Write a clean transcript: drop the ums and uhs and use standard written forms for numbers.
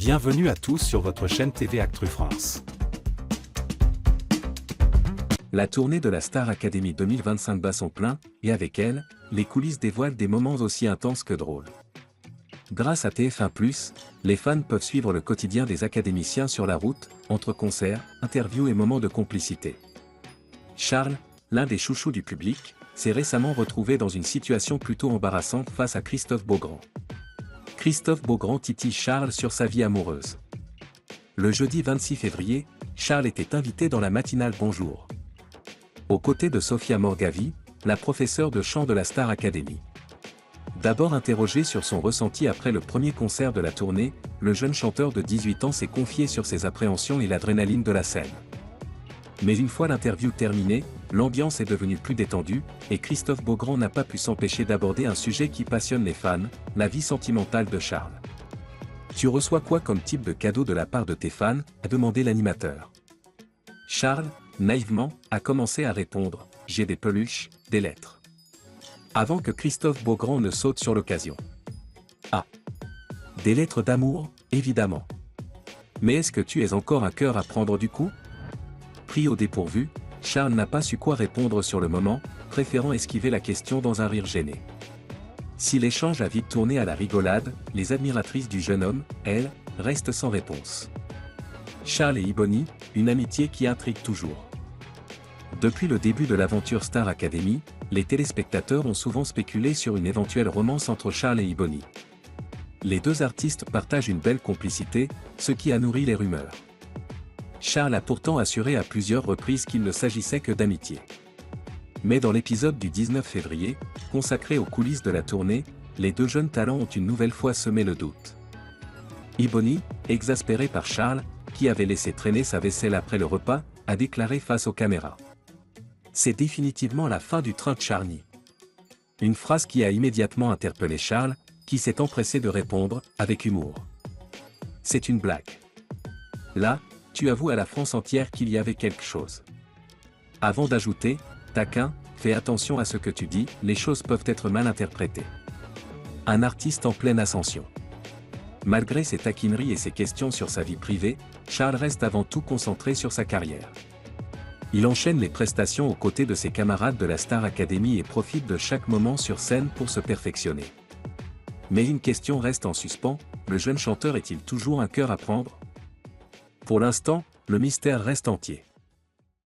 Bienvenue à tous sur votre chaîne TV Actu France. La tournée de la Star Academy 2025 bat son plein, et avec elle, les coulisses dévoilent des moments aussi intenses que drôles. Grâce à TF1+, les fans peuvent suivre le quotidien des académiciens sur la route, entre concerts, interviews et moments de complicité. Charles, l'un des chouchous du public, s'est récemment retrouvé dans une situation plutôt embarrassante face à Christophe Beaugrand. Christophe Beaugrand titille Charles sur sa vie amoureuse. Le jeudi 26 février, Charles était invité dans la matinale Bonjour, aux côtés de Sophia Morgavi, la professeure de chant de la Star Academy. D'abord interrogé sur son ressenti après le premier concert de la tournée, le jeune chanteur de 18 ans s'est confié sur ses appréhensions et l'adrénaline de la scène. Mais une fois l'interview terminée, l'ambiance est devenue plus détendue, et Christophe Beaugrand n'a pas pu s'empêcher d'aborder un sujet qui passionne les fans, la vie sentimentale de Charles. « Tu reçois quoi comme type de cadeau de la part de tes fans ?» a demandé l'animateur. Charles, naïvement, a commencé à répondre « J'ai des peluches, des lettres ». Avant que Christophe Beaugrand ne saute sur l'occasion. « Ah, des lettres d'amour, évidemment. Mais est-ce que tu es encore un cœur à prendre du coup ?» Pris au dépourvu, Charles n'a pas su quoi répondre sur le moment, préférant esquiver la question dans un rire gêné. Si l'échange a vite tourné à la rigolade, les admiratrices du jeune homme, elles, restent sans réponse. Charles et Ibony, une amitié qui intrigue toujours. Depuis le début de l'aventure Star Academy, les téléspectateurs ont souvent spéculé sur une éventuelle romance entre Charles et Ibony. Les deux artistes partagent une belle complicité, ce qui a nourri les rumeurs. Charles a pourtant assuré à plusieurs reprises qu'il ne s'agissait que d'amitié. Mais dans l'épisode du 19 février, consacré aux coulisses de la tournée, les deux jeunes talents ont une nouvelle fois semé le doute. Ibony, exaspéré par Charles, qui avait laissé traîner sa vaisselle après le repas, a déclaré face aux caméras. « C'est définitivement la fin du train de Charny. » Une phrase qui a immédiatement interpellé Charles, qui s'est empressé de répondre, avec humour. « C'est une blague. » Là, tu avoues à la France entière qu'il y avait quelque chose. Avant d'ajouter, taquin, fais attention à ce que tu dis, les choses peuvent être mal interprétées. Un artiste en pleine ascension. Malgré ses taquineries et ses questions sur sa vie privée, Charles reste avant tout concentré sur sa carrière. Il enchaîne les prestations aux côtés de ses camarades de la Star Academy et profite de chaque moment sur scène pour se perfectionner. Mais une question reste en suspens, le jeune chanteur est-il toujours un cœur à prendre ? Pour l'instant, le mystère reste entier.